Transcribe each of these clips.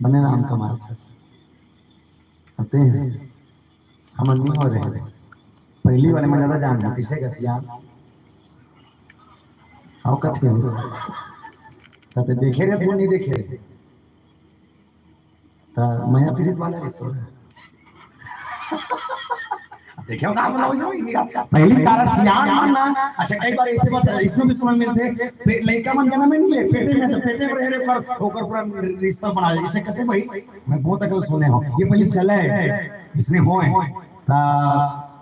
बने नाम कमाल करते हैं हम नहीं हो रहे हैं। पहली वाले में ज्यादा जान किसे कसिया आओ कथी हो तो देखे रे तू नहीं देखे तो मैं पीड़ित वाला रे तो देखियो का बोला वैसे पहली तारा सियान मानना। अच्छा कई बार ऐसे बात इसमें भी सुनने मिलते लड़का मन जन्म में नहीं है पेटे में तो पेटे पर रहे पर होकर पूरा रिश्ता बना इसे कहते भाई मैं बहुत तक सुने हो ये पहले चले इसने हो ता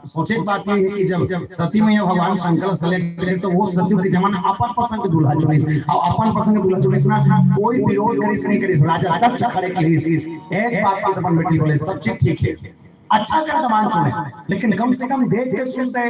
सोचे बात ये है कि जब सती मैया भगवान शंकर से लेकर तो वो सती के जमाना अपन पसंद के दूल्हा चुनिस और अपन पसंद के दूल्हा चुनिस ना कोई विरोध करिस नहीं करिस राजा दक्ष खड़े करिस एक बात को अपन बेटी बोले सब चीज ठीक है अच्छा कर दमान चुने लेकिन कम से कम देख के सुनते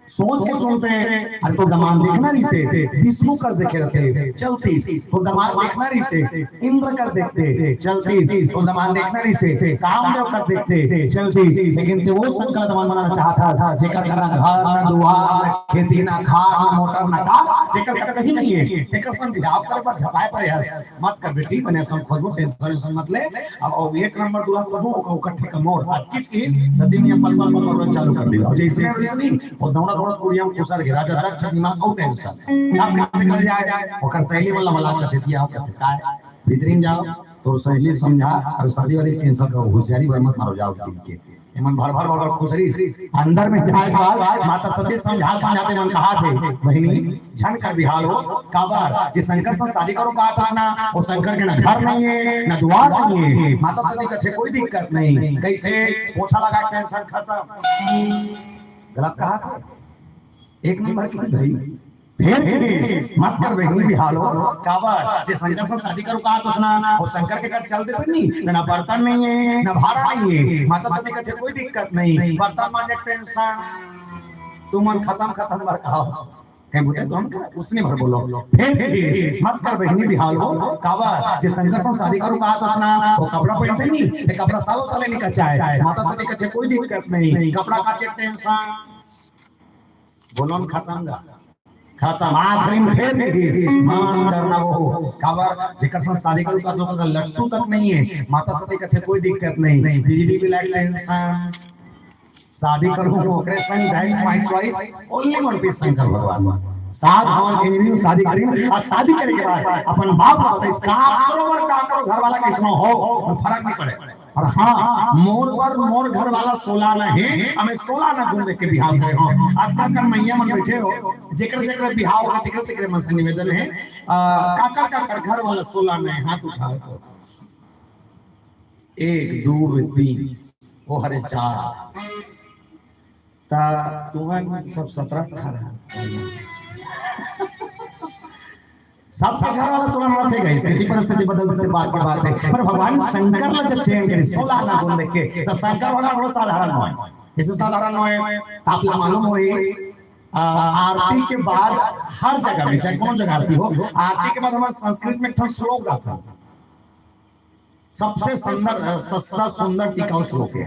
सोच के सुनते अरे तो दमान देखना नहीं से विष्णु का देखे रहते चलती तो दमान देखना नहीं से इंद्र का देखते चलती तो दमान देखना नहीं से कामदेव का देखते चलती लेकिन वो सबका दमान बनाना चाहता था जेकर का ना घर ना दुआर ना खेती ना खार ना मोटर ना कार जेकर का कहीं नहीं है जेकर समझ आप कर पर झपाए पर यार मत कर बेटी बने सब खोजो टेंशन मत ले और एक नंबर दूल्हा खोजो इकट्ठे का मोड़ किच की सती में पल पल पल चालू कर दिया जैसे इसलिए और दौड़ा दौड़ा कुड़िया कुसर के राजा दक्ष दिमाग आउट है सब आप कैसे कर जाए ओकर सहेली वाला मलाक करते थी आप कहते काय भीतरीन जाओ तो सहेली समझा और शादी वाली कैंसर का होशियारी मत मारो जाओ चीज के मन भर भर भर खुसरी अंदर में जाए बाल माता सती समझाते मन कहा थे बहिनी झन कर बिहाल हो काबर जे शंकर से शादी करो कहा था ना वो शंकर के ना घर नहीं है ना द्वार नहीं है माता सती का कोई दिक्कत नहीं कैसे पोछा लगा कैंसर खत्म गलत कहा था एक नंबर की भाई फिर मत कर बहनी बिहाल हो काबर जे शंकर से शादी करो कहा तो ना वो शंकर के घर चल दे नहीं ना बर्तन नहीं है ना भाड़ा नहीं है माता सती का कोई दिक्कत नहीं बर्तन मांगे टेंशन तुम मन खत्म बर कहो कहीं बोले तो हम उसने भर बोलो फिर मत कर बहनी बिहाल हो काबर जे शंकर से शादी करो कहा तो ना वो कपड़ा पहनते नहीं ये कपड़ा सालों साल नहीं कच्चा है माता सती का कोई दिक्कत नहीं कपड़ा का टेंशन बोलो खत्म खत्म आखिरी में फिर मान करना वो काबर जेकर से शादी करू का जो लट्टू तक नहीं है माता सती का कोई दिक्कत नहीं बिजली भी लाइट इंसान शादी करू ओकरे संग that's my choice only one piece Shankar भगवान साथ भवन के नहीं शादी करी और शादी करे के बाद अपन बाप को बताइस का करो घर वाला किसनो हो फर्क नहीं पड़े और हाँ मोर घर वाला 16 ना है हमें 16 ना घूम के बिहाव करे हो अत्ता कर मैया मन बैठे हो जेकर बिहाव हो तिकर मन से निवेदन है काकर घर वाला 16 ना हाथ उठाओ तो 1 2 3 वो हरे 4 ता तुहन सब 17 18 सबसे घर वाला 16 ना थे गई स्थिति परिस्थिति बदलते बात की बात है पर भगवान शंकर ने जब चयन करे 16 ना गुण देख के तो शंकर वाला बहुत साधारण है इसे साधारण है आपको मालूम हो आरती के बाद हर जगह में चाहे कौन जगह आरती हो आरती के बाद हमारे संस्कृत में एक श्लोक गाता सबसे सुंदर सस्ता सुंदर टिकाऊ श्लोक है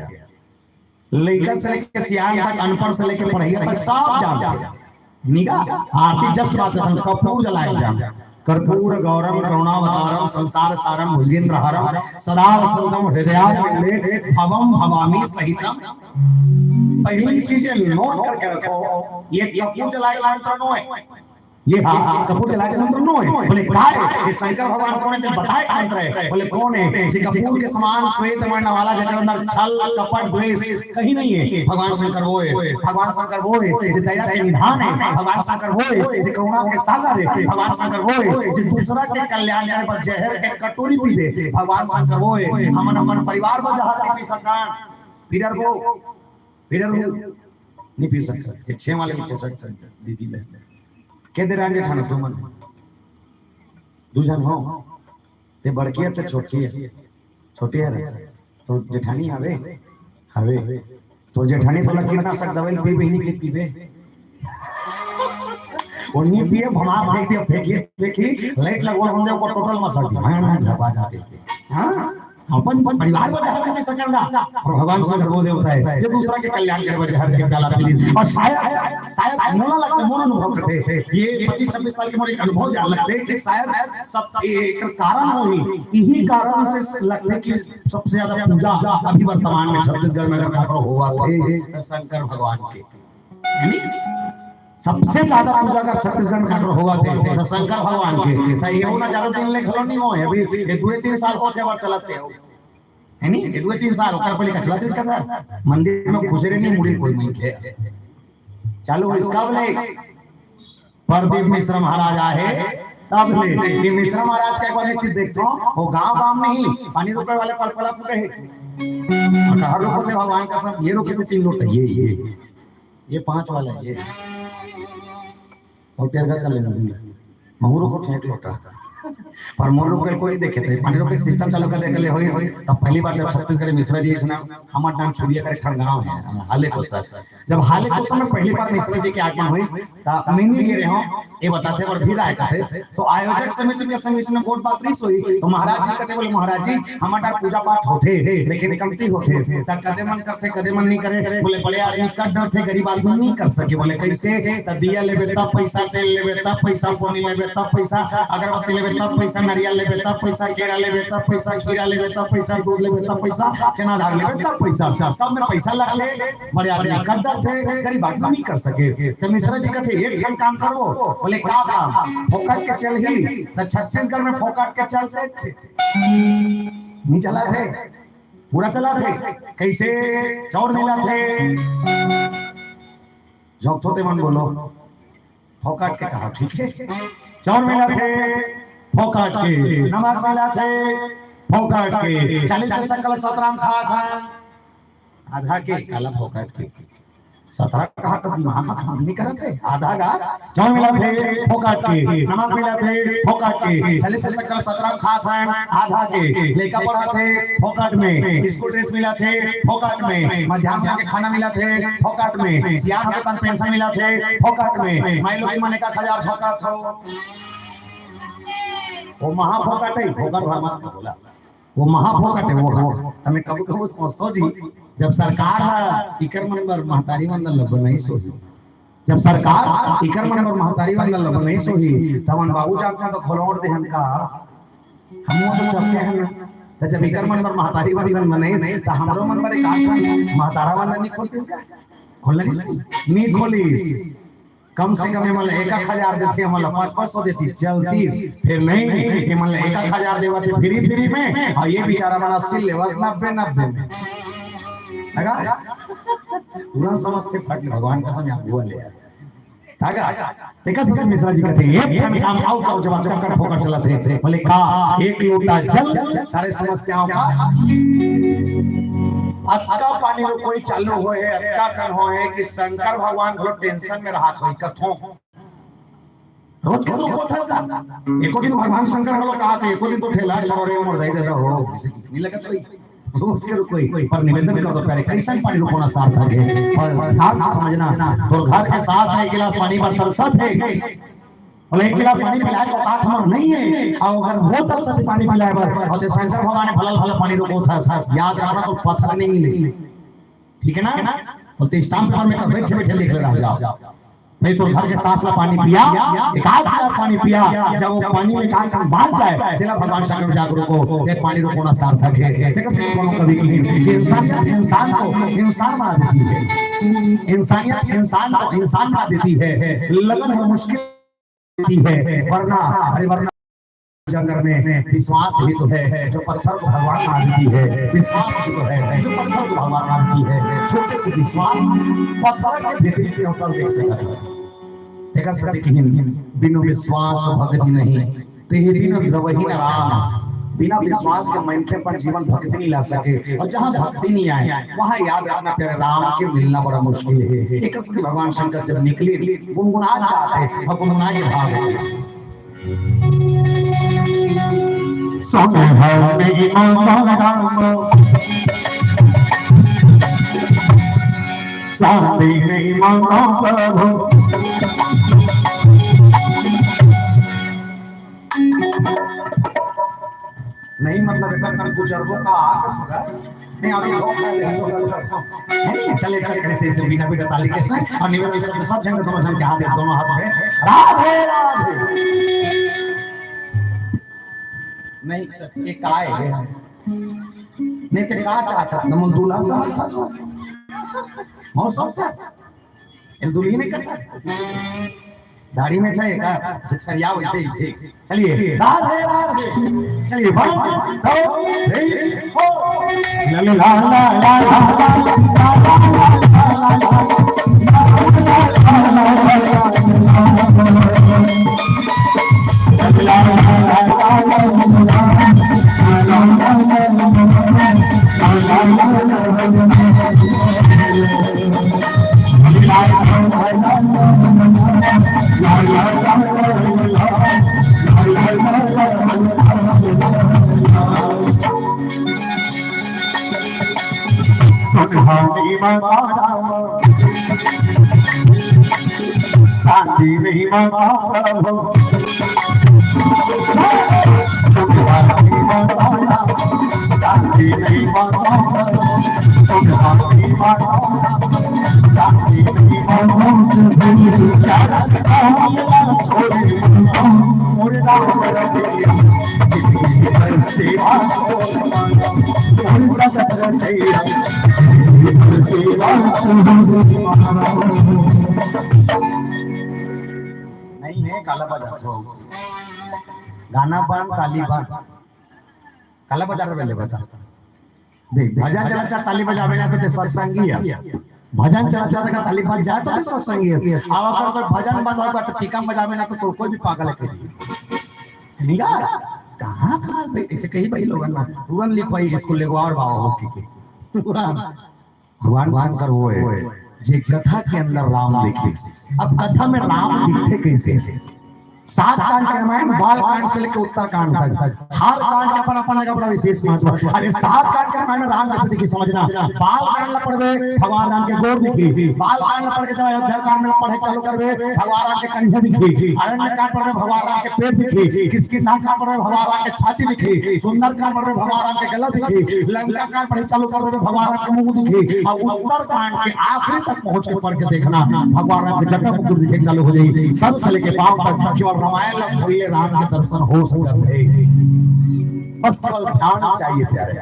लड़का से लेकर सियान तक अनपढ़ से लेकर पढ़िया तक सब जानते निगाह आरती जस्ट बात है कपूर जलाए जान कर्पूर गौरम करुणावतारम संसार सारम भुजगेंद्र हरम सदा वसंतम हृदयारविंदे भवम भवामी सहितम पहली चीज नोट करके रखो ये कपूर जलाए मंत्र नो है ये हाँ कपूर जलाए मंत्र नो है बोले काय ये शंकर भगवान कौन है बताए मंत्र है बोले कौन है जे कपूर के समान श्वेत वर्ण वाला जेकर अंदर छल कपट द्वेष कहीं नहीं है भगवान शंकर वो है भगवान शंकर वो है जे दया के निधान है भगवान शंकर वो है जे करुणा के सागर है भगवान शंकर वो है जे दूसरा के कल्याण करे पर जहर के कटोरी पी दे भगवान शंकर वो है हमन परिवार को जहां पी सकान फिर नहीं पी सकता 6 वाले भी पी सकता दीदी ले के दे रंगे ठानो तुम दूजन हो ते बड़की है ते छोटी है तो जेठानी हवे तो जेठानी तो कीटनाशक दवाई पी बहनी के पीबे ओनी पिए भमा फेंक दियो फेंकी लाइट लगवा हम को टोटल मसक दी झपा जाते हां अपन परिवार में जहर नहीं सकता और भगवान शंकर वो देवता है जो दूसरा के कल्याण करे वजह जहर के प्याला पी ली। और शायद मोला लगता है, मोला अनुभव करते ये 25-26 साल के मोरे अनुभव जा लगते कि शायद सब एक कारण होई, यही कारण से लगता है कि सबसे ज्यादा पूजा अभी वर्तमान में छत्तीसगढ़ में अगर हुआ थे शंकर भगवान के, यानी सबसे ज्यादा पूजा का छत्तीसगढ़ में अगर हुआ थे तो शंकर भगवान के। तो ये ना ज्यादा दिन ले खलो नहीं हो अभी ये 2-3 साल हो थे बार चलाते हो है नहीं, ये 2-3 साल ओकर पहले का चलाते इसका था मंदिर में खुशरे नहीं मुड़ी कोई नहीं खे चालू इसका बोले प्रदीप मिश्रा महाराज आए तब ले ये मिश्रा महाराज का एक बार चीज देखता हूं वो गांव नहीं पानी रोकने वाले पलपला फूटे है और हर रोकते भगवान का सब ये रोके थे 3 लोटा ये 5 वाला ये और तेरे का कर लेना महूरो को 1 लोटा पर मोर लोग कोई नहीं देखे थे पानी रोक के सिस्टम चालू कर देले होई तब पहली बार जब छत्तीसगढ़ मिश्रा जी इसना हमार नाम सूर्य का एक गांव है हाले को सर जब हाले को समय पहली बार मिश्रा जी के आगमन हुई त मैंने ले रहे हो ये बताते और भीड़ आए थे तो आयोजक समिति के संग इसने वोट बात नहीं सोई तो महाराज जी कहते बोले महाराज जी हमारा पूजा पाठ होते लेकिन कमती होते त कदे मन करते कदे मन नहीं करे बोले बड़े आदमी कट डर थे गरीब आदमी नहीं कर सके बोले कैसे त दिया लेबे तब पैसा तेल लेबे तब पैसा पानी लेबे तब पैसा अगरबत्ती लेबे तब पैसा नारियल लेबे तब पैसा केरा लेबे तब पैसा खीरा लेबे तब पैसा दूध लेबे तब पैसा चना दाल लेबे तब पैसा सब में पैसा लग ले बड़े आदमी कट डर थे गरीब आदमी नहीं कर सके तो मिश्रा जी कहते एक ठन काम करो बोले का काम फोकट के चल ही तो छत्तीसगढ़ में फोकट के चलते नहीं चला थे पूरा चला थे कैसे चौर मिला थे जब तो मन बोलो फोकट के कहा ठीक है चौर मिला थे फोकट के नमक मिला थे फोकट के 40 पैसा कल 17 में खाया था आधा के काला फोकट के 17 कहा तो दिमाग में काम नहीं करते थे आधा का चौर मिला थे फोकट के नमक मिला थे फोकट के 40 पैसा कल 17 में खाया था आधा के लेका पढ़ा थे फोकट में स्कूल ड्रेस मिला थे फोकट में मध्याह्न के खाना मिला थे फोकट में सियान के तन पेंशन मिला थे फोकट में माई लोग माने का 1000 छोटा छो वो महाफोकट है फोकट भरमा का बोला वो महाफोकट है वो हमें कब कब सोचो जी जब सरकार इकर मनबर महतारी मंडल लब नहीं सोची जब सरकार इकर मनबर महतारी मंडल लब नहीं सोही तवन बाबू जागना तो खोलोड़ दे हमका हम वो तो चर्चे हैं तो जब इकर मनबर महतारी मंडल में नहीं तो हमरो मनबर एक आठ महतारा मंडल नहीं खोलते इसका खोलने नहीं खोलीस कम से कम मतलब 1,000 देती है मतलब 500 देती चलती फिर नहीं मतलब 1,000 देवा थे फ्री में और ये बेचारा बना 80 लेवा 90 में लगा पूरा समझते फट भगवान का समझ हुआ ले तागा देखा सर मिश्रा जी कहते ये फन काम आओ का जब चक्कर फोकर चला थे बोले का 1 लोटा जल सारे समस्याओं का अक्का पानी में कोई चालू होए अक्का कन होए कि शंकर भगवान को टेंशन में रहत होई कथो रोज के तो कोथा सा एको दिन भगवान शंकर हलो कहा थे एको दिन तो ठेला छोरे उमर दे देता हो किसी नहीं लगत होई सोच के कोई पर निवेदन कर दो पहले कैसा पानी रुकोना साथ सके और ध्यान से समझना तो घर के साथ है गिलास पानी पर तरसत है बोले 1 गिलास पानी पिलाए तो तात हमर नहीं है और अगर वो तरसत पानी पिलाए बस और शंकर भगवान ने फल पानी रुको था याद रखना तो पत्थर नहीं मिले ठीक है ना बोलते स्टाम्प पेपर में बैठे बैठे लिख ले रह जाओ नहीं तो घर के साथ सा पानी पिया एक आध गिलास पानी पिया जब वो पानी में काम बांध जाए तेरा भगवान शंकर जागरूक को ये पानी रोकना सार्थक है देखो कोनो कभी कि इंसानियत इंसान को इंसान बना देती है इंसानियत इंसान को इंसान बना देती है लगन है मुश्किल देती है वरना अरे वरना जंगल में विश्वास ही तो है जो पत्थर को भगवान मान देती है विश्वास ही तो है जो पत्थर को भगवान मानती है छोटे से विश्वास पत्थर के भीतर में होकर देख सकता है देखा सत्य कि बिनु विश्वास भक्ति नहीं तेहि बिनु द्रवहि न राम बिना विश्वास के मनखे पर जीवन भक्ति नहीं ला सके और जहाँ भक्ति नहीं आए वहाँ याद रखना प्यारे राम के मिलना बड़ा मुश्किल है एक भगवान शंकर जब निकले गुनगुना जाते और गुनगुना के भाग सोने है मेरी शांति नहीं मानो प्रभु नहीं मतलब एक कर कुछ अरबों का आग छगा नहीं अभी बहुत है चले कर कैसे से बिना बिना ताली के संग और निवेदन शब्द सब जंग दोनों जन के हाथ दे दोनों हाथ में राधे राधे नहीं ये काय है नहीं ते का चाहता नमल दूल्हा सब अच्छा सो मौत सब चाहता इन दुल्ही ने कहा दाढ़ी में चाहिए का छरिया वैसे ही चलिए राधे राधे चलिए 1 2 3 4 ला ला ला शांति नहीं मांगा शांति नहीं मांगा नहीं है काला बाजार गाना बंद ताली बंद काला बाजार में ले बता देख भजन चला ताली बजावे ना तो सत्संगी है भजन चला का ताली बज जाए तो सत्संगी है आवा कर कोई भजन बंद हो तो टीका बजावे ना तो कोई भी पागल है निगा कहां कहां ऐसे कई भाई लोग ना तुरंत लिखवाई स्कूल लेगो और बाबा हो के भगवान शंकर वो है जे कथा के अंदर राम लिखे अब कथा में राम दिखते कैसे 7 कांड के रामायण बाल कांड से लेकर उत्तर कांड तक हर कांड का अपन का बड़ा विशेष महत्व अरे 7 कांड के रामायण राम कैसे दिखी समझना बाल कांड ला पढ़वे भगवान राम के गोर दिखी बाल कांड ला पढ़ के जब अयोध्या कांड में पढ़े चालू करवे भगवान राम के कंधे दिखी अरण्य कांड पढ़वे भगवान राम के पैर दिखी किसकी नाक कांड पढ़वे भगवान राम के छाती दिखी सुंदर कांड पढ़वे भगवान राम के गला दिखी लंका कांड पढ़े चालू कर देवे भगवान राम के मुंह दिखी और उत्तर कांड के आखिरी तक पहुंच के पढ़ के देखना भगवान राम के जटा मुकुट दिखे चालू हो जाएगी सब से लेके पांव तक केवल रामायण राम के दर्शन हो सकते हैं बस केवल ध्यान चाहिए प्यारे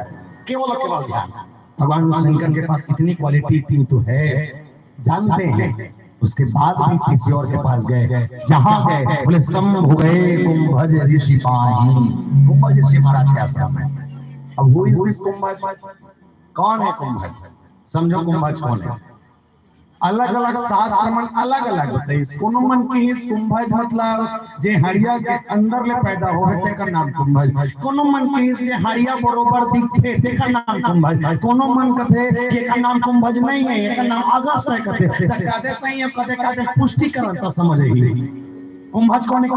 केवल ध्यान भगवान शंकर के पास इतनी क्वालिटी थी तो है जानते हैं उसके बाद भी किसी और के पास गए जहां गए बोले शंभु गए कुंभज ऋषि पाही कुंभज ऋषि महाराज के आश्रम में अब वो इस कुंभज कौन है कुंभज समझो कुंभज कौन है अलग अलग शास्त्र मन अलग अलग होते हैं कोनो मन की कुंभज मतलब जे हरिया के अंदर ले पैदा होवे तेकर नाम कुंभज कोनो मन की जे हरिया बरोबर दिखते तेकर नाम कुंभज कोनो मन कथे के का नाम कुंभज नहीं है एकर नाम अगस्त है कथे त कदे सही है कदे पुष्टिकरण तो समझेगी कुंभज कौन है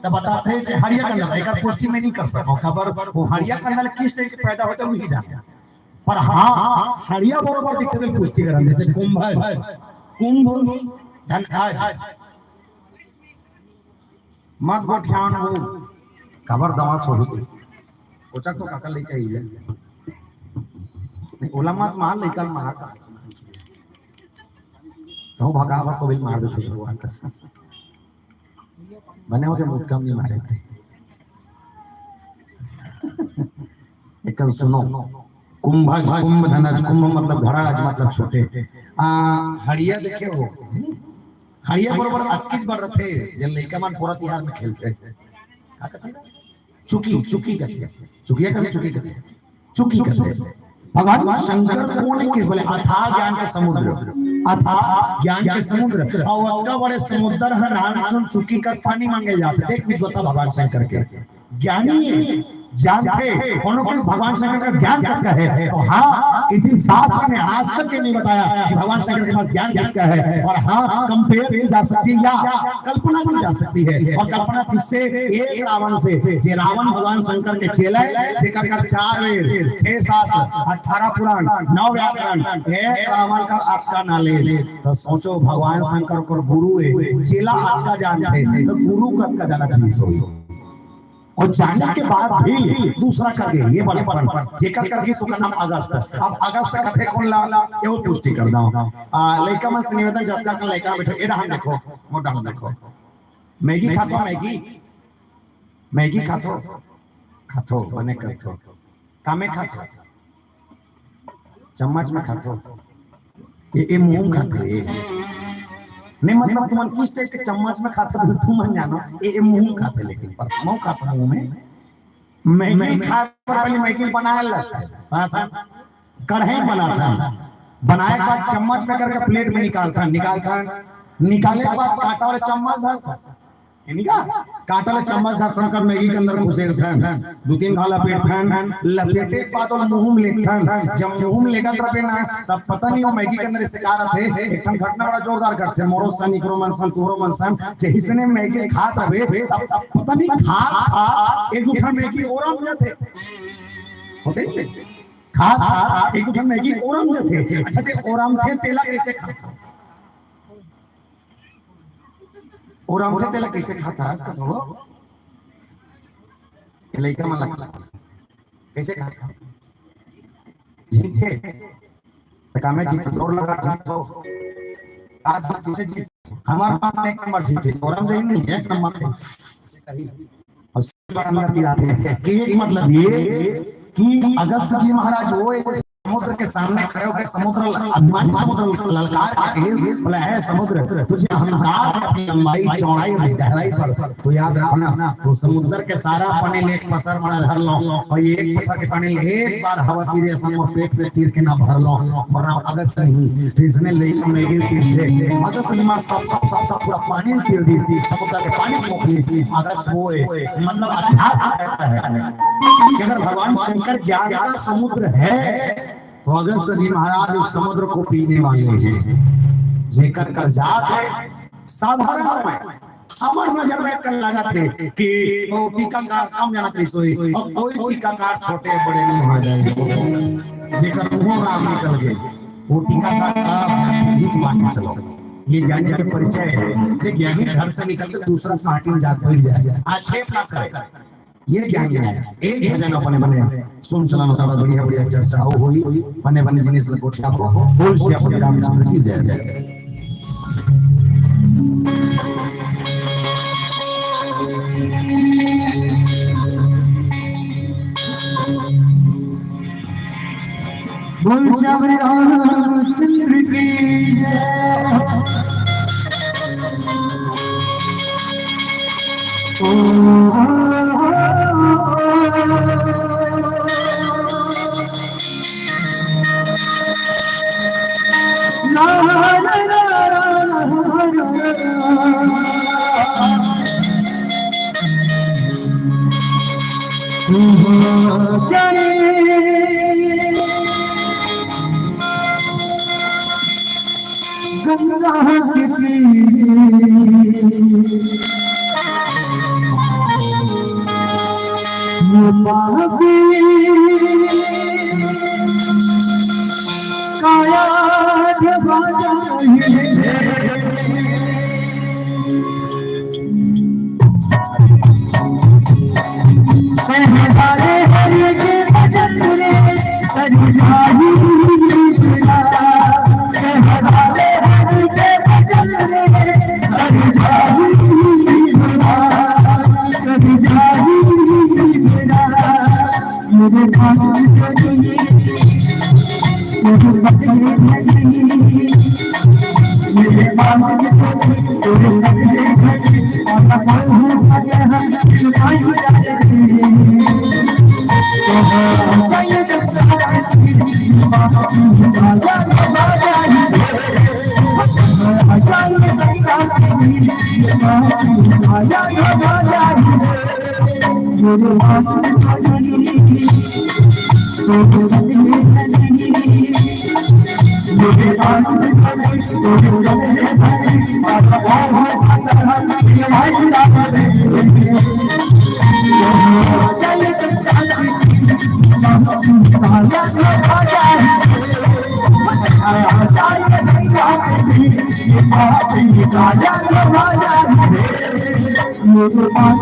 तो बताते हैं जे हरिया के अंदर एकर पुष्टि में नहीं कर सको खबर वो हरिया के अंदर किस तरह से पैदा होता है नहीं जानते पर हाँ हरिया बरोबर दिखते थे पुष्टिकरण जैसे कुंभ धन आज मत गोठियान हो खबर दवा छोड़ दो ओचक तो काका लेके आई है नहीं ओला मत मार लेकर मार का तो भगावा को भी मार देते भगवान का बने होके मुक्कम नहीं मारे थे एक सुनो कुंभज कुंभ धनज कुंभ मतलब घड़ाज मतलब छोटे हरिया देखे हो हरिया बरोबर 21 बार थे जन लइका मन पूरा तिहार में खेलते का कहते चुकी कहते चुकिया कहते चुकी कहते भगवान शंकर कौन किस बोले अथाह ज्ञान के समुद्र अथाह ज्ञान के समुद्र और अक्का बड़े समुद्र है नाम चुकी कर पानी मांगे जाते देख विद्वता भगवान शंकर के ज्ञानी है जानते कौन किस भगवान शंकर का ज्ञान कितना है तो हाँ किसी शास्त्र ने आज तक नहीं बताया कि भगवान शंकर के पास ज्ञान कितना है और हाँ कंपेयर की जा सकती है या कल्पना की जा सकती है और कल्पना किससे एक रावण से जे रावण भगवान शंकर के चेला जेकर कर 4 वेद 6 शास्त्र 18 पुराण 9 व्याकरण एक रावण का आपका नॉलेज तो सोचो भगवान शंकर को गुरु है चेला आपका जानते तो गुरु का जाना नहीं सोचो और जाने के बाद भी दूसरा कर दे ये बड़ा बड़ा जेकर करके उसका नाम अगस्त। अब अगस्त का थे कौन ला एओ पुष्टि कर दाओ लड़का में निवेदन जब तक लड़का बैठो एडा हम देखो मोटा हम देखो मैगी खातो मैगी मैगी खातो बने करतो कामे खातो चम्मच में खातो ये मुंह खाते नहीं मतलब तुम किस टाइप के चम्मच में खाते तो तुम जानो ये मुंह खाते लेकिन पर मुंह खाता मुंह में मैगी खा पर पहले मैगी बनाया था कढ़ाई बनाता बनाए के बाद चम्मच में करके प्लेट में निकाले के बाद काटा वाला चम्मच धरता काटा वाला चम्मच धरता कर मैगी के अंदर घुसेड़ थन दो तीन घाला पेट थन लपेटे के बाद और मुंह में लेथन जब मुंह में लेकर रहे ना तब पता नहीं वो मैगी के अंदर इससे कार थे एक घटना बड़ा जोरदार करते मोरो सन इकरो मनसन तोरो मनसन जिसने मैगी खात रहे तब पता नहीं खा एक उठा मैगी औरम जाते होते नहीं खा एक उठा मैगी औरम जाते अच्छा जे औरम थे तेला कैसे खाता और हम तेला कैसे खाता है इसका थोड़ा ये लड़का मन लगता कैसे खाता जीत है तो कामे जीत दौड़ लगा जीत हो आज जैसे जीत हमारा पास एक नंबर जीते और हम जो नहीं एक नंबर पे और अंदर की रात है कि मतलब ये कि अगस्त जी महाराज वो समुद्र के सामने खड़े होकर समुद्र अभिमानी समुद्र ललकार के बोला है समुद्र तुझे अहंकार अपनी लंबाई चौड़ाई और गहराई पर तो याद रखना तो समुद्र के सारा पानी लेक पसर मना धर लो और ये एक पसर के पानी एक बार हवा तीरे समुद्र पेट में तीर के ना भर लो वरना अगस्त नहीं जिसने लेक में गिर तीर अगस्त में सब सब सब सब पूरा पानी तीर दी समुद्र के पानी सोख ली अगस्त वो मतलब अध्यात्म कहता है कि अगर भगवान शंकर ज्ञान का समुद्र है तो अगस्त जी महाराज उस समुद्र को पीने वाले हैं जेकर कर जात है साधारण में हमार नजर में कर लगा थे कि वो टीकाकार कम जाना थे सोई और कोई टीकाकार छोटे बड़े नहीं हो जाए जेकर मुंह राम निकल गए वो टीकाकार सब बीच बात चलो ये ज्ञानी के परिचय है जे ज्ञानी घर से निकलकर दूसरा पार्टी में जाकर बैठ जाए आक्षेप ना करे ये ज्ञानी है एक भजन अपने बने सुन चलाना था बढ़िया बढ़िया चर्चा हो होली बने बने जिनिस लकोटिया को बोल से अपने रामचंद्र की जय जय बोल श्याम रामचंद्र की जय गंगा की काया राजा राजा मेरे पास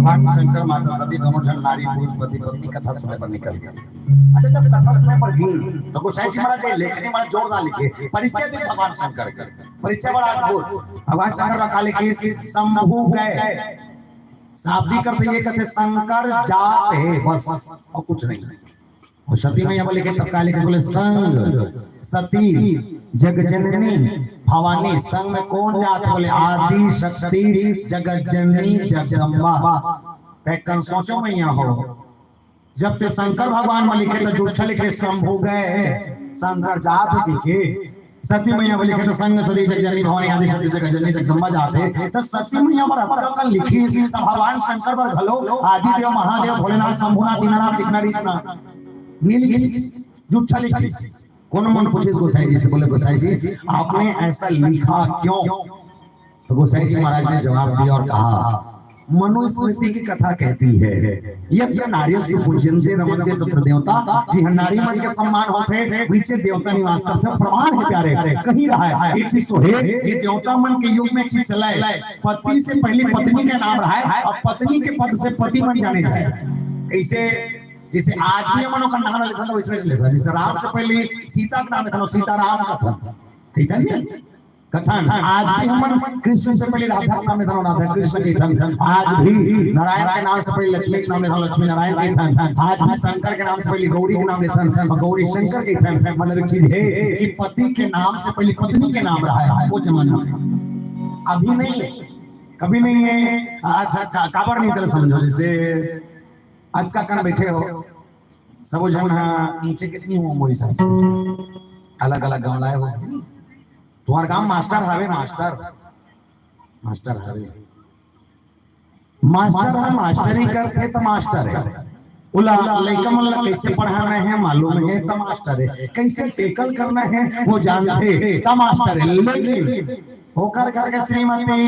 भगवान शंकर माता सती दोनों जन नारी पुरुष पति पत्नी कथा सुनने पर निकल गए। अच्छा जब कथा सुनने पर गई तो गोसाई जी महाराज लेखनी वाला जोरदार लिखे परिचय दे भगवान शंकर का परिचय बड़ा अद्भुत। भगवान शंकर का काले की शंभु गए शादी करते ये कहते शंकर जात है बस और कुछ नहीं। और सती मैया बोले के तब काले के बोले संग सती जग जननी भवानी संग में कौन जात बोले आदि शक्ति जगत जननी जगदम्बा। कन सोचो मैया हो जब ते शंकर भगवान में लिखे तो जूठा लिखे शंभु गए शंकर जात दिखे सती मैया बोली कहते संग सदी जगजननी भवानी आदि शक्ति जगजननी जगदम्बा जाते तो सती मैया पर हत्या कर लिखी तो भगवान शंकर पर घलो आदि देव महादेव भोलेनाथ शंभुनाथ दीनानाथ लिखना रीसना नील लिखी झूठा लिखी। कौन मन पूछे गोसाई जी से, बोले गोसाई जी आपने ऐसा लिखा क्यों? तो गोसाई जी महाराज ने जवाब दिया और कहा मनुस्मृति की कथा कहती है यज्ञ नार्यस्तु पूज्यन्ते रमन्ते तत्र देवता, जी हाँ नारी मन के सम्मान होते नीचे देवता निवास करते। प्रमाण है प्यारे, कहीं रहा है एक चीज तो है ये देवता मन के युग में चीज चला है, पति से पहले पत्नी का नाम रहा है और पत्नी के पद से पति मन जाने जाए। ऐसे जैसे आज भी मनो का नाम लिखा था वैसे लिखा, जैसे राम से पहले सीता का नाम लिखा था सीताराम का था, कथन आज भी हम कृष्ण से पहले राधा का नाम लेते हैं राधा कृष्ण के धन, आज भी नारायण के नाम से पहले लक्ष्मी के नाम लेते हैं लक्ष्मी नारायण के धन, आज भी शंकर के नाम से पहले गौरी के नाम लेते हैं गौरी शंकर के धन। मतलब एक चीज है कि पति के नाम से पहले पत्नी के नाम रहा है वो जमाना अभी नहीं है, कभी नहीं है। अच्छा काबर नहीं तरह समझो, जैसे आज का कन बैठे हो सब जन नीचे कितनी हो मोरी अलग अलग गमलाए हो, तुम्हारे काम मास्टर हवे मास्टर हवे मास्टरी करते तो मास्टर है, उला लइका मन कैसे पढ़ाना है मालूम है तो मास्टर है, कैसे टेकल करना है वो जानते तो मास्टर है। लेकिन होकर करके श्रीमती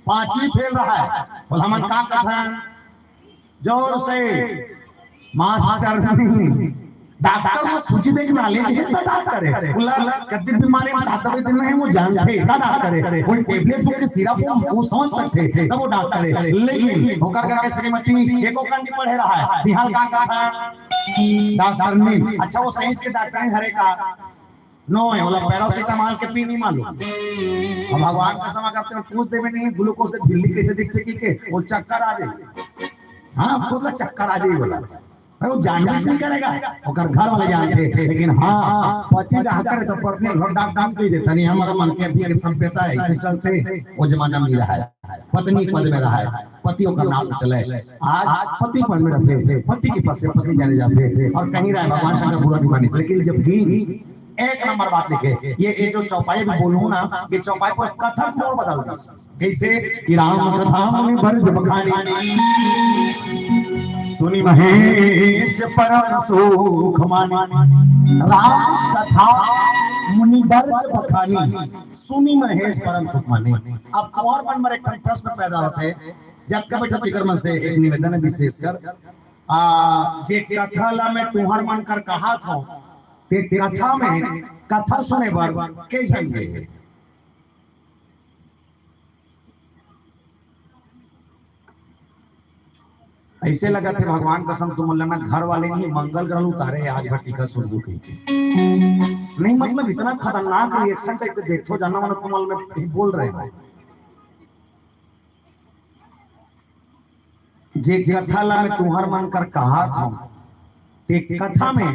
पांचवी फेल रहा है, बोल हमन का कथा जोर से मास्टर नहीं डॉक्टर को सूची देख नॉलेज है तो डॉक्टर है, बोला कद्दी बीमारी में डॉक्टर देना है वो जानते तो डॉक्टर है, वो टेबलेट बुक के सिरप वो समझ सकते थे तब वो डॉक्टर है। लेकिन होकर करके श्रीमती एको कंडी पढ़े रहा है बिहार का था डॉक्टर नहीं। अच्छा वो साइंस के डॉक्टर है हरे का नो है, बोला पैरासिटामोल के पी नहीं मालूम, हम भगवान का समा करते हैं पूछ देवे नहीं ग्लूकोज के झिल्ली कैसे दिखते की के वो चक्कर आ गई, हाँ खुद चक्कर आ गई बोला वो जानबूझ नहीं करेगा, ओकर घर वाले जानते थे। लेकिन हाँ पति डॉक्टर है तो पत्नी घर डॉक्टर कह देता नहीं हमारा मन के अभी के संपेता है इससे चलते वो जमाना में रहा है, पत्नी पद में रहा है, पतियों का नाम से चले। आज पति पद में रहते थे, पति के पद से पत्नी जाने जाते थे और कहीं रहा भगवान शंकर बुरा नहीं मानी। लेकिन जब भी एक नंबर बात लिखे ये जो चौपाई भी बोलूं ना ये चौपाई पर कथा मोड़ बदल दी कैसे कि राम कथा मुनि बरज बखानी सुनी महेश परम सुख मानी, राम कथा मुनि बरज बखानी सुनी महेश परम सुख मानी। अब और मन में एक प्रश्न पैदा होता है जब का बैठा तिकर मन से एक निवेदन है विशेषकर जे कथा ला में तुहर मन कर कहा था ते कथा में कथा सुने बर के जन गए ऐसे लगा थे भगवान कसम तुम लेना घर वाले नहीं मंगल ग्रह उतारे आज भट्टी का सुनबू कही नहीं, मतलब इतना खतरनाक रिएक्शन टाइप के देखो जाना वाला तुम में बोल रहे हो जे कथा ला में तुम्हार मन कर कहा था ते कथा में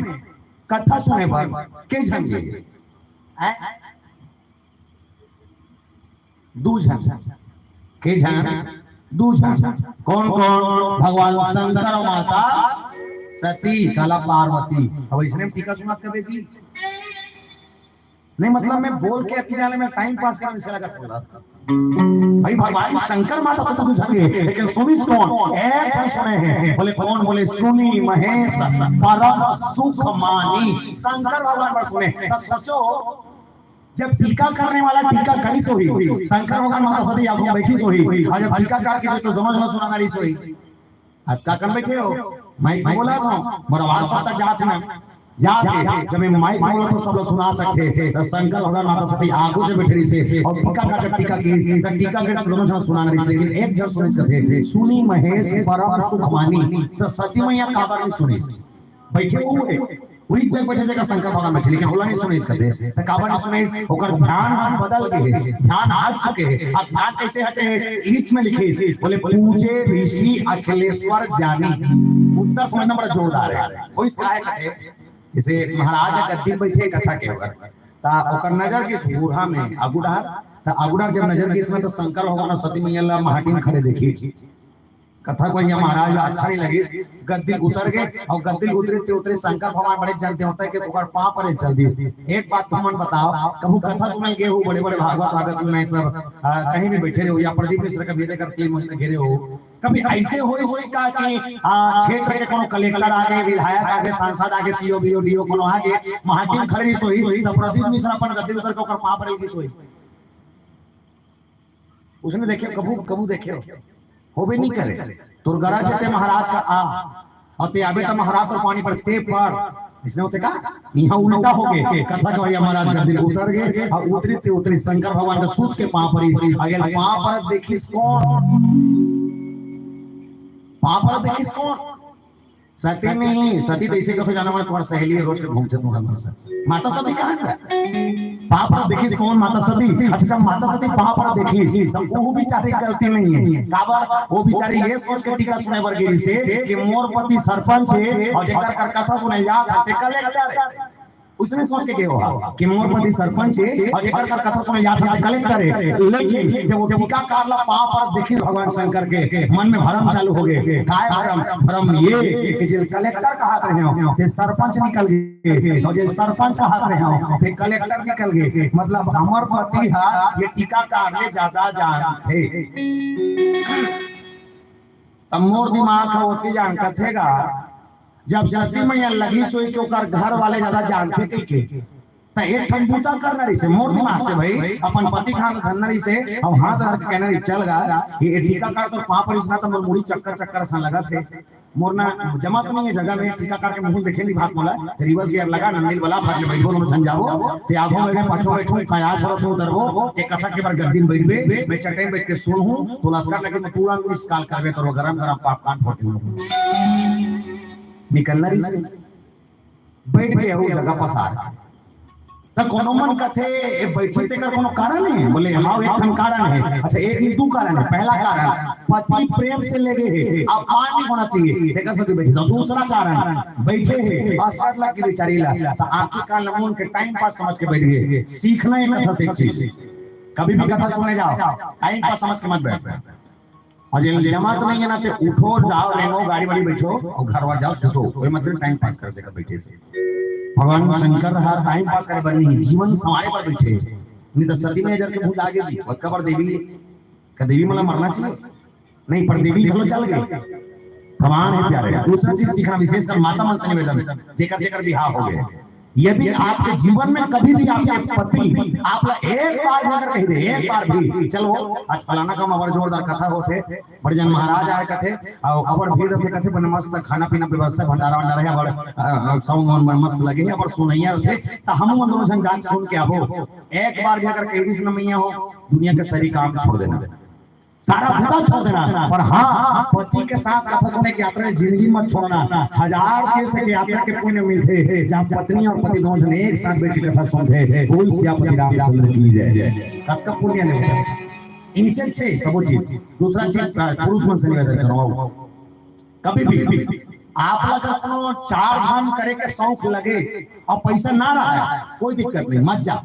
कथा सुने पर के जन गए दू जन के जन दू जन कौन कौन भगवान शंकर और माता सती काला पार्वती। अब इसने टीका सुना कबे जी नहीं, मतलब मैं बोल के अतिजाले में टाइम पास करने से लगा थोड़ा भाई भगवान शंकर माता से तो जानिए लेकिन सुनी कौन एक जन सुने हैं, बोले कौन, बोले सुनी महेश परम सुख मानी। शंकर भगवान पर सुने तो सोचो जब टीका करने वाला टीका करी सोही शंकर भगवान माता सती आगू बैठी सोही और जब टीका कर के तो दोनों सुना करी सोही। अब का कर बैठे हो मैं बोला था मोर आवाज सबका जात में जाते जब मैं माइक बोला तो सब लोग सुना सकते थे तो शंकर भगवान माता सती आगू से बैठे से और टीका का जब टीका की तो टीका के दोनों जन सुना रही से लेकिन एक जन सुने सकते थे सुनी महेश परम सुख मानी। तो सती मैया काबर नहीं सुनी बैठे हुए वही जग बैठे जगह शंकर भगवान बैठे लेकिन होला नहीं सुने इसके तो काबर नहीं सुने ओकर ध्यान हाथ बदल गए ध्यान हट चुके हैं। अब ध्यान कैसे हटे हैं ईच में लिखे बोले पूजे ऋषि अखिलेश्वर जानी, उत्तर समझना बड़ा जोरदार है। कोई सहायक है जैसे महाराज गद्दी बैठे कथा के ओकर ता ओकर नजर के बूढ़ा में आगुडार ता आगुडार जब नजर के इसमें तो शंकर भगवान सती मैया ला महाटी में खड़े देखी कथा को यहाँ महाराज अच्छा नहीं लगी, गद्दी उतर गए और गद्दी उतरे उतरे शंकर भगवान बड़े जलते होता है कि ओकर पांव पर चल दी। एक बात तुम मन बताओ, कहूँ कथा सुनल गए हो बड़े बड़े भागवत आगत में सब कहीं भी बैठे रहे हो या प्रदीप मिश्र का भेदे करती है घेरे हो, कभी ऐसे होई का कि क्षेत्र के कोनो कलेक्टर आगे, विधायक आगे, सांसद आगे, सीओ बीओ डीओ कोनो आगे महाटिम खड़ी सोई तो प्रदीप मिश्र अपन गद्दी उतर के ओकर पांव पर की सोई? उसने देखे कबू कबू देखे होबे नहीं करे। तुरगरा चेते महाराज का और ते आबे तो महाराज पर पानी पर ते पर इसने उसे कहा यहाँ उल्टा हो गए। कथा का भैया महाराज का दिल उतर गए और उतरी उतरी शंकर भगवान का सूत के पांव पर अगल पांव पर देखिस कौन, पांव पर देखिस कौन? सती नहीं, सती तो इसे कैसे जाना, मैं तुम्हारी सहेली रोज घूमते तुम्हारा माता सती कहाँ है? पांव पर देखिस कौन? माता सती। अच्छा माता सती पांव पर देखिस तो वो बेचारी गलती नहीं है, काबर वो बेचारी ये सोच के टीका सुने बर गेली से कि मोर पति सरपंच है और जेकर कथा सुने जा ते कलेक्टर। उसने सोच के गयो कि मोर पति सरपंच है और जेकर कथा सुने जा ते कलेक्टर है। लेकिन जब वो टीका कारला पांव पर देखी भगवान शंकर के मन में भरम चालू हो गए। काय भरम? भरम ये कि जे कलेक्टर का हाथ रहे हो ते सरपंच निकल गए और जे सरपंच का हाथ रहे हो ते कलेक्टर निकल गए। मतलब हमर पति है ये टीका कारले ज्यादा जानते। तब मोर दिमाग है ओतके जान कथेगा जब सती मैया लगी सोई के ओकर घर वाले ज्यादा जानते के तो एक ठंबूता करना रही से मोर दिमाग से भाई अपन पति खान धनरी से और हाथ धर के कहना रही चल गया ये टीका कार तो पांव पर इसना तो मोर मुड़ी चक्कर चक्कर सा लगा थे। मोरना जमा तो नहीं है जगह में टीका कार के मुंह देखे ली बात बोला रिवर्स गियर लगा नंदिल वाला फाट बैठ बोलो मैं जाओ ते आंखों में पाछो बैठो कयास पर तो उतरबो के कथा के बार गद्दी में बैठबे मैं चटाई बैठ के सुनहूं तो लस्कर लगे मैं पूरा मिस कॉल करबे तो गरम गरम पॉपकॉर्न फोटो निकलना रही से बैठ गए हो जगह पसार तो कोनो मन कथे बैठे ते कर कोनो कारण है? बोले हां एक ठन कारण है। अच्छा एक नहीं दो कारण है। पहला कारण पति प्रेम से लगे है अब मान नहीं होना चाहिए देखा सती बैठे। दूसरा कारण बैठे है असर लग के बेचारी ला तो आंखी कान लमून के टाइम पास समझ के बैठ गए। सीखना है कथा से एक चीज, कभी भी कथा सुनने जाओ टाइम पास समझ के मत बैठ और जे जमात नहीं है ना ते उठो जाओ लेनो गाड़ी वाड़ी बैठो और घर वार जाओ सुतो कोई मतलब टाइम पास कर से बैठे से भगवान शंकर हर टाइम पास करे बनी जीवन समारे पर बैठे नहीं तो सती में जर के भूल आगे जी कबर देवी का देवी मतलब मरना चाहिए नहीं पर देवी घलो चल गए प्रमाण है प्यारे। दूसरा चीज सीखना विशेषकर माता मन से निवेदन जेकर जेकर बिहार हो गए यदि आपके जीवन में कभी भी आपके पति आपला एक बार भी अगर कह दे एक बार भी चलो आज फलाना का बड़ जोरदार कथा होते बड़े जन महाराज आए कथे और अबर भीड़ होते कथे बन मस्त खाना पीना व्यवस्था भंडारा वंडारा है बड़ साउंड मन मस्त लगे है बड़ सुनैया होते तो हम दोनों जन जान सुन के आबो एक बार भी अगर कह दी न मैया हो दुनिया के सारी काम छोड़ देना सारा बुरा छोड़ देना पर हाँ पति के साथ कथा सुनने की यात्रा जिंदगी मत छोड़ना। 1000 तीर्थ की यात्रा के पुण्य मिलते हैं जहाँ पत्नी और पति दोनों जन एक साथ बैठ के कथा सुनते बोल सियापति रामचंद्र की जय। कब का पुण्य नहीं होता इनसे छे सब चीज। दूसरा चीज पुरुष मन से निवेदन करो कभी भी आप अगर अपनो 4 धाम करे के शौक लगे और पैसा ना रहा कोई दिक्कत नहीं मत जा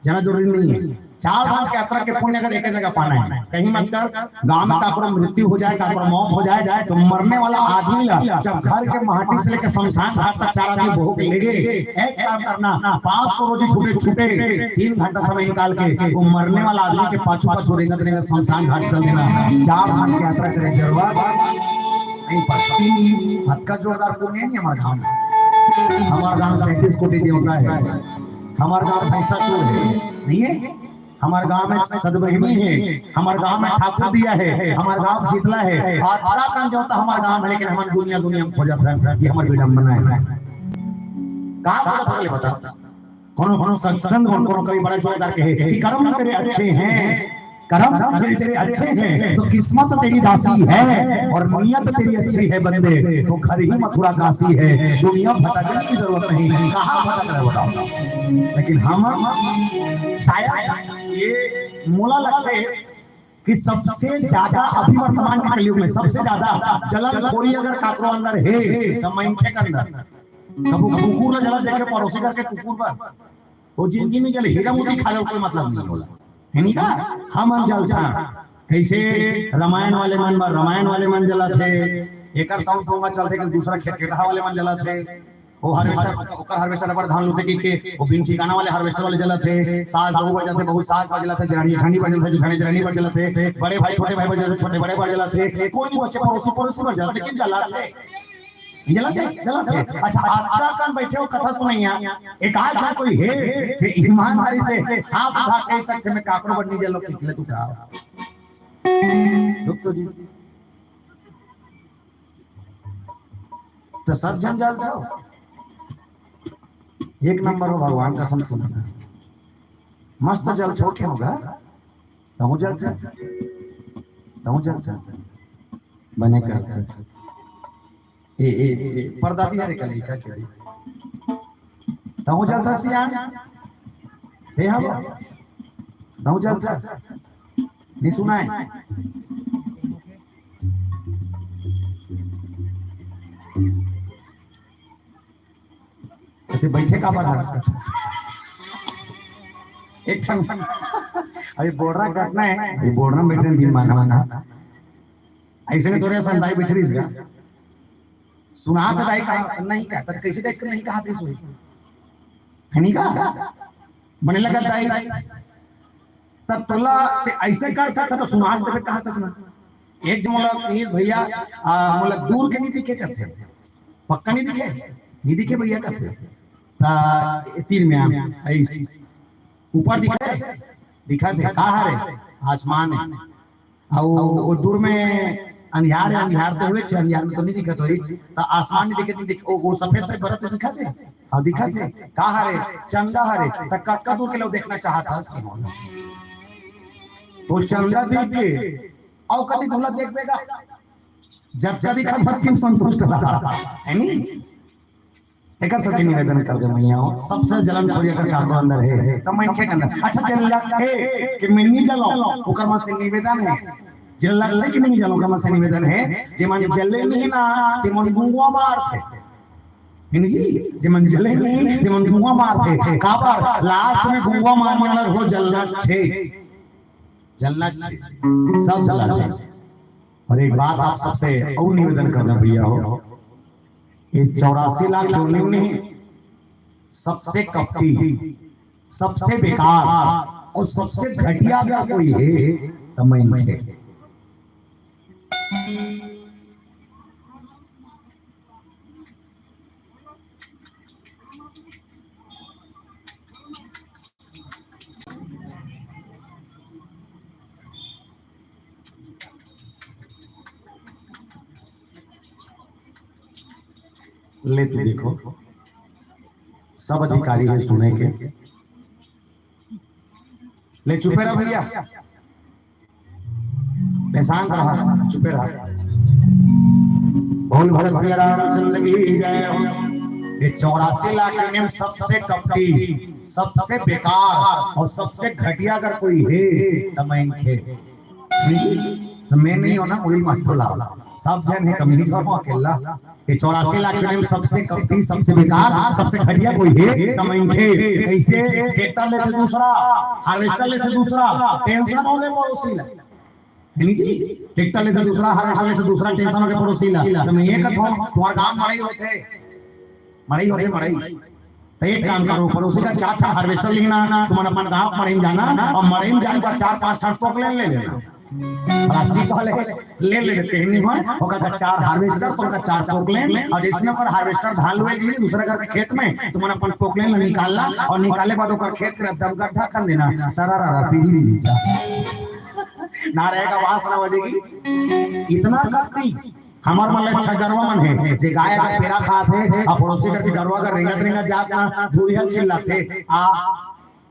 जाना जरूरी नहीं है। 4 धाम की यात्रा के पुण्य अगर एक जगह पाना है कहीं मत कर गांव में काकरो मृत्यु हो जाए काकरो मौत हो जाए तो मरने वाला आदमी ला जब घर के माटी से लेकर शमशान घाट तक 4 आदमी भोग लेगे एक काम करना 500 रोजी छूटे छूटे 3 घंटा समय निकाल के वो मरने वाला आदमी के पाछू रेंगत शमशान घाट चल देना। 4 धाम की यात्रा करे जरूर नहीं पड़ता। हद का जोरदार पुण्य नहीं हमारे गाँव में। हमारा गाँव 33 कोटि देवता है। हमारे गाँव महिषासुर है नहीं है। हमारे गांव में सदबहिनी है। हमारे गांव में ठाकुर दिया है। हमारे गांव शीतला है। आत्मा का देवता हमारे गांव में लेकिन हमारी दुनिया में खोजत है ये हमारी विडंबना है। कहाँ खोजत है बता कोनो सत्संग कोनो कभी बड़ा जोरदार कहे कि कर्म तेरे अच्छे हैं कर्म तेरे अच्छे हैं तो किस्मत तेरी दासी है और नियत तेरी अच्छी है बंदे तो घर ही मथुरा काशी है। दुनिया भटकने की जरूरत नहीं कहाँ भटक रहे बताओ। लेकिन हम शायद ये मूला लगते कि सबसे ज्यादा अभी वर्तमान के कलयुग में सबसे ज्यादा जलन खोरी अगर काकरो अंदर है तो मैंखे के अंदर कबू कुकुर ने जलन देखे पड़ोसी करके कुकुर पर वो जिंदगी में चले हीरा मोती खा लो कोई मतलब नहीं होला है नहीं का हम जल था कैसे रामायण वाले मन जला थे एक साउंड सोंगा चलते कि दूसरा खेतहा वाले मन जला थे वो हार्वेस्टर पर धान लुते के वो बिन ठिकाना वाले हार्वेस्टर वाले जला थे सास बहू बजला थे बहू सास बजला थे जेठानी जेठानी बजला थे जेठानी जेठानी बजला थे बड़े भाई छोटे भाई बजला थे छोटे बड़े बजला थे कोई नहीं बच्चे पड़ोसी बजला थे लेकिन जला थे जला थे। अच्छा आपका कान बैठे हो कथा सुनैया एक आज कोई है जे ईमानदारी से हाथ उठा कह सकते मैं काकरो बन्नी जलो किले तू उठा रुक तो जी तो सब जन जल था एक नंबर हो भगवान का समझ मस्त जल थो क्या होगा तहु जलता बने करता ए परदादी हरे कली का के तहु जलता सियान हे हम तहु जलता नहीं सुना है बैठे का बात एक क्षण अभी बोर्डरा कटना है अभी बोर्डरा बैठे दिन माना ऐसे नहीं थोड़े संताई बैठ रही इसका सुना था दाई का नहीं कहता कैसे टाइप नहीं कहा थे सुनी है नहीं कहा बने लगा दाई तब तोला ऐसे कर सकता तो सुना तो कहा था सुना एक जो मतलब भैया मतलब दूर के नहीं दिखे कहते पक्का नहीं दिखे भैया कहते तीर में ऐसे ऊपर दिखा से कहा है आसमान है और दूर में अंधियार है अंधियार तो हुए अंधियार में तो नहीं दिखत होई तो आसमान नहीं दिखे वो सफेद से बरत दिखा थे और दिखा थे कहा है चंदा हरे तो कक्का दूर के लोग देखना चाहता है तो चंदा देख के और कभी धुला देख पेगा जब दिखा भक्ति संतुष्ट रहा है नहीं एक सती निवेदन कर दे मैया सबसे जलन खोरी अगर काको अंदर है तो मैं क्या करना अच्छा चल है कि मैं नहीं चलो ओकर में से निवेदन है जल लगले कि नहीं जलो ओकर में से निवेदन है जे मन जले नहीं ना ते मन गुंगवा मार थे जी जे मन जले नहीं ते मन गुंगवा मार थे काबर लास्ट में गुंगवा मार वाला हो जलना छे सब जला थे। और एक बात आप सबसे और निवेदन करना भैया हो इस 84 लाख योनियों में सबसे कपटी सबसे बेकार और सबसे घटिया अगर कोई है तो मैं है ले तू देखो सब अधिकारी है सुने के ले चुपे रहा भैया शांत रहा चुपे रहा बोल भरत भैया रामचंद्र की जय हो। ये 84 लाख में सबसे कपटी सबसे बेकार और सबसे घटिया अगर कोई है तो मैं तो मैं नहीं हो ना वही मट्टो लाला सब जन है कमी नहीं अकेला ये 84 लाख में सबसे कपटी सबसे बेकार सबसे घटिया कोई है तो मैं कैसे ट्रैक्टर लेते दूसरा हार्वेस्टर लेते दूसरा टेंशन होले पड़ोसी ला नहीं जी ट्रैक्टर लेते दूसरा हार्वेस्टर लेते दूसरा टेंशन होले पड़ोसी ला तो मैं ये कहता हूं तुम्हारा काम मड़ई होते तो एक काम करो पड़ोसी का 4 हार्वेस्टर लेना तुम अपन गांव मड़ई में जाना और मड़ई में जाकर 4-5 ठन पोकलेन ले लेना प्लास्टिक वाले ले कहनी हो ओका 4 हार्वेस्टर तो 4 पोकलेन और जिसने पर हार्वेस्टर धान लुए जी दूसरा का खेत में तुम अपन पोकलेन निकालना और निकाले बाद ओकर खेत के दम गड्ढा कर देना सरारा पीढ़ी ना रहेगा वासना बजेगी इतना करती हमार मन अच्छा गरवा मन है जे गाय का पेड़ा खात है और पड़ोसी का गरवा का रेंगत जात ना धुरिया चिल्लाते आ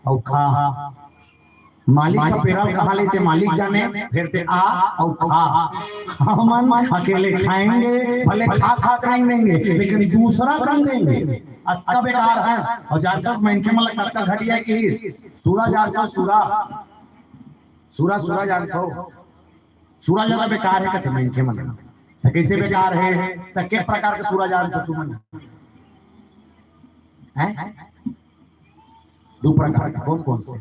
औ खा मालिक का पेड़ा कहां लेते मालिक जाने फिर ते आ और खा हम अकेले खाएंगे भले खा नहीं देंगे लेकिन दूसरा कर देंगे अक्का बेकार है। और जानता मैं के मतलब कक्का घटिया की सूरा जानता सूरा जानता हो सूरा ज्यादा बेकार है कहते मैं के मतलब तो कैसे बेकार है तो के प्रकार के सूरज जानते तुम हैं 2 प्रकार का कौन से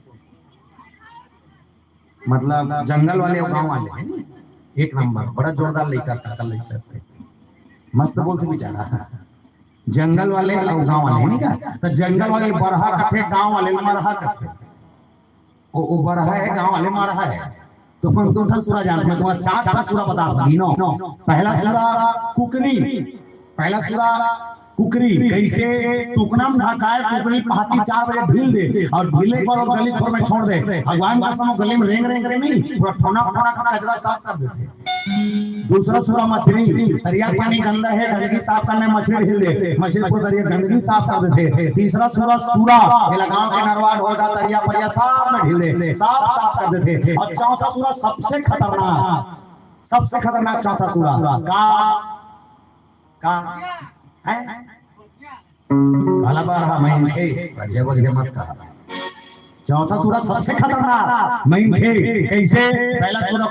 मतलब जंगल वाले और गांव वाले हैं ना, एक नंबर बड़ा जोरदार लड़का था, लड़का थे मस्त बोलते बेचारा। जंगल वाले और गांव वाले नहीं का, तो जंगल वाले बरहा थे, गांव वाले मरहा थे। वो बरहा है, गांव वाले मरहा है। तो हम दो ठा सूरा जानते हैं, तुम्हारा चार ठा सूरा बता दूंगी नो। पहला सूरा कुकरी, पहला सूरा कुकरी कैसे टुकना में ढकाए, कुकरी पहाती 4 बजे ढील दे और ढीले पर और गली खोर में छोड़ दे। भगवान का समय गली में रेंग रेंग करे नहीं, पूरा ठोना ठोना का कचरा साफ कर देते। दूसरा सूरा मछली, दरिया पानी गंदा है, गंदगी साफ करने मछली ढील दे, मछली को दरिया गंदगी साफ कर देते। तीसरा सूरा सूरा गांव के नरवाड होगा दरिया परिया साफ में ढील दे, साफ कर देते। और चौथा सूरा सबसे खतरनाक, सबसे खतरनाक चौथा सूरा का है काला बारहा मैन खे, बढ़िया बढ़िया मत कहा। चौथा सूरा सबसे खतरनाक मैन खे कैसे, पहला सूरा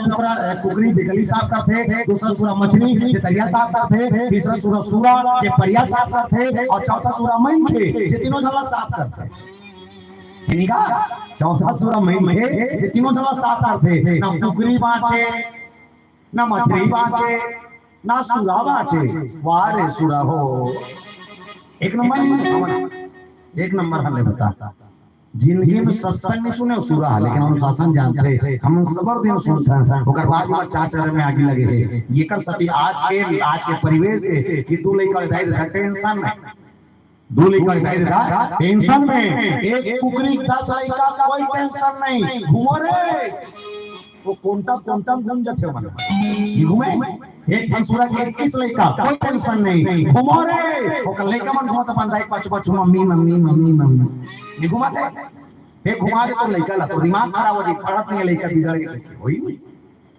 कुकरी जे गली साफ करते, दूसरा सूरा मछली जे दरिया साफ करते, तीसरा सूरा सूरा जे परिया साफ करते, और चौथा सूरा मैन खे जे तीनों जगह साफ करते। ठीक है, चौथा सूरा मैन खे जे तीनों जगह साफ करते। ना कुकरी बाँचे, ना मछली बाँचे, ना सूरा बाँचे। वाह रे सूरा हो, एक नंबर, एक नंबर हमने बता। जिंदगी में सत्संग नहीं सुने सूरा, लेकिन हम शासन जानते, हम सबर दिन सुनते हैं। ओकर बाद में चार में आगे लगे हैं। ये कर सती आज के परिवेश से कि तू लेकर दाई टेंशन में, दो लेकर दाई टेंशन में, एक कुकरी 10 लड़का कोई टेंशन नहीं, घूमो रे वो कोंटा घूम जाते हो मन ये घूमे। एक सूरा के 21 लड़का कोई टेंशन नहीं, घूमो रे वो लड़का मन घुमाता बंदा एक पाछू मम्मी मम्मी मम्मी मम्मी ये घुमाते हे घुमा दे तो लड़का ला तो दिमाग खराब हो जाए, पढ़त नहीं लड़का बिगड़ के वही नहीं।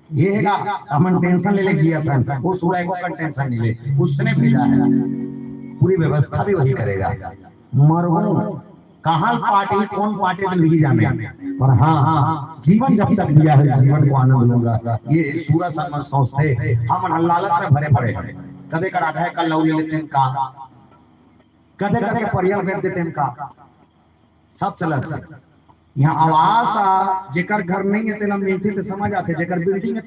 ये हैगा हमन टेंशन ले जिया था, वो सूरा को का टेंशन नहीं ले, उसने भेजा है, पूरी व्यवस्था भी वही करेगा। मरहूम कहाँ पार्टी कौन पार्टी तो नहीं जाने, पर हाँ जीवन जब तक दिया है जीवन को आनंद लूंगा। ये सूरा समझ सोचते हम लालच में भरे पड़े हैं। कदे कर आधा है कल लौ ले लेते हैं का, कदे करके परियल भेज देते हैं का, सब चलता। यहाँ आवास जेकर घर नहीं है तेला मिलती तो समझ आते, जेकर बिल्डिंग है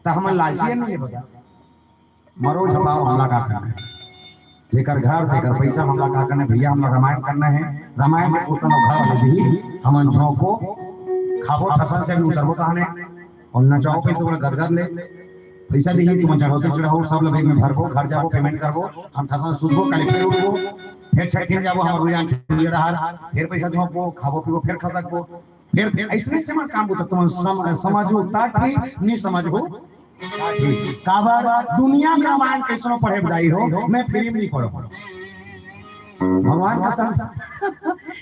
तो हम लालची नहीं है बता। मरो जवाब हमला का करना है, जेकर घर जेकर पैसा हमला का करना भैया, हम रामायण करना है। रामायण में उतना घर दी हम झों को खाबो ठसन से भी उतरबो कहने और नचाओ पे तुम गदगद ले पैसा दी तुम चढ़ोते चढ़ाओ सब लोग में भरबो, घर जाबो पेमेंट करबो, हम ठसन सुधबो कलेक्टर उठबो, फिर छठ दिन जाबो हम रुयान छुड़िए रहा, फिर पैसा झोंपो खाबो पीबो, फिर खसकबो, फिर ऐसे समझ काम होता। तुम समझो ताट भी नहीं समझबो काबर दुनिया का रामायण कैसनो पढ़े बधाई हो, मैं फिल्म नहीं पढ़ो भगवान का संग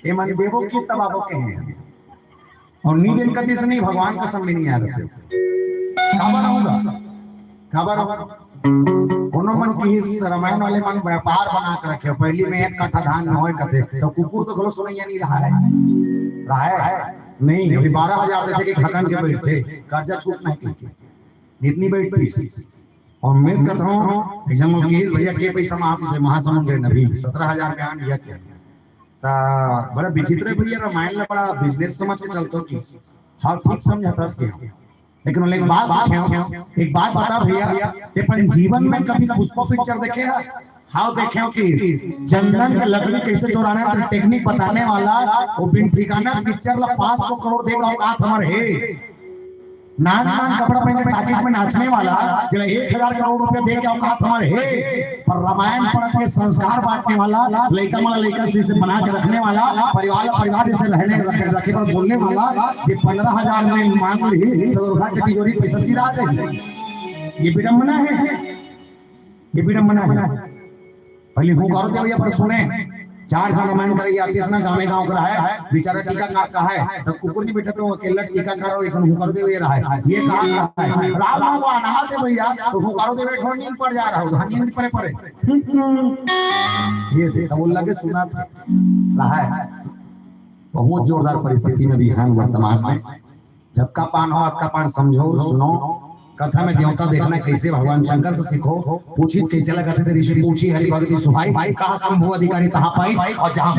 ये मन देवो की तबाबो के हैं और नी दिन कभी से नहीं भगवान का संग नहीं आ रहे। काबर होगा काबर कोनो मन की इस रामायण वाले मन व्यापार बना कर रखे, पहली में 1 कट्ठा धान न होए कथे तो कुकुर तो गलो सुनैया नहीं रहा है नहीं। अभी 12,000 देते कि खकन के बैठते कर्जा छूट नहीं की इतनी बैठती। और उम्मीद करता हूँ एग्जाम्पल केस भैया के पैसा में आपसे महासमुद्र नबी 17,000 का दिया क्या ता बड़ा विचित्र भैया रामायण में बड़ा बिजनेस समझ के चलते हो कि हर ठीक समझाता है। लेकिन एक बात बता भैया, अपन जीवन में कभी पुष्पा पिक्चर देखे हाँ देखे कि चंदन के लकड़ी कैसे चोराना है टेक्निक बताने वाला वो बिन ठिकाना पिक्चर ला 500 करोड़ देगा औकात हमारे है। नान कपड़ा पहन के पैकेज में नाचने वाला जो 1,000 करोड़ रुपया दे के औकात हमारे है। पर रामायण पढ़ के संस्कार बांटने वाला लड़का वाला लड़का से बना के रखने वाला परिवार जैसे रहने रखे पर बोलने वाला जो 15,000 में मांग ली तो के तिजोरी पैसा सिरा गई। ये विडंबना है, ये विडंबना है। पहले हूँ करो भैया पर सुने 4 जन रामायण करेगा किसना जामे गांव का है बेचारा टीकाकार का है तो कुकुर जी बेटा तो अकेला टीकाकार और एक जन कर दे रहा है ये कहां रहा है राम भगवान आते भैया तो हूं करो दे बैठो नींद पड़ जा रहा हो नींद पड़े ये देखा बोल लगे सुना था रहा है। बहुत जोरदार परिस्थिति में भी हैं वर्तमान में। झटका पान हो अक्का पान समझो सुनो कथा में देवता देखना कैसे भगवान शंकर से सीखो। पूछी कैसे लगा थे ऋषि पूछी हरि भगति सुहाई कहा संभव अधिकारी कहाँ पाई और जहाँ